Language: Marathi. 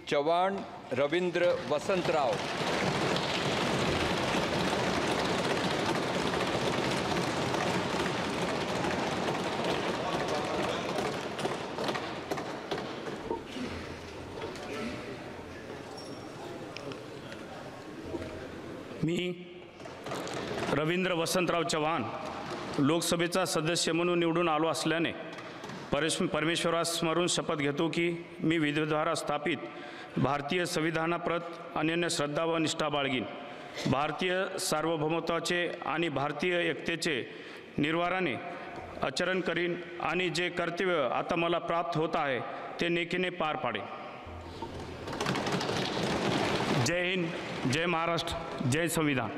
चव्हाण रवींद्र वसंतराव। मी रवींद्र वसंतराव चव्हाण लोकसभेचा सदस्य म्हणून निवडून आलो असल्याने परमेश्वरास स्मरून शपथ घेतो की मी विधिद्वारा स्थापित भारतीय संविधानाप्रत अनन्य श्रद्धा व निष्ठा बाळगीन, भारतीय सार्वभौमत्वाचे आणि भारतीय एकतेचे निर्वाराने आचरण करीन आणि जे कर्तव्य आता मला प्राप्त होत आहे ते नेकीने पार पाडेन। जय हिंद, जय महाराष्ट्र, जय संविधान।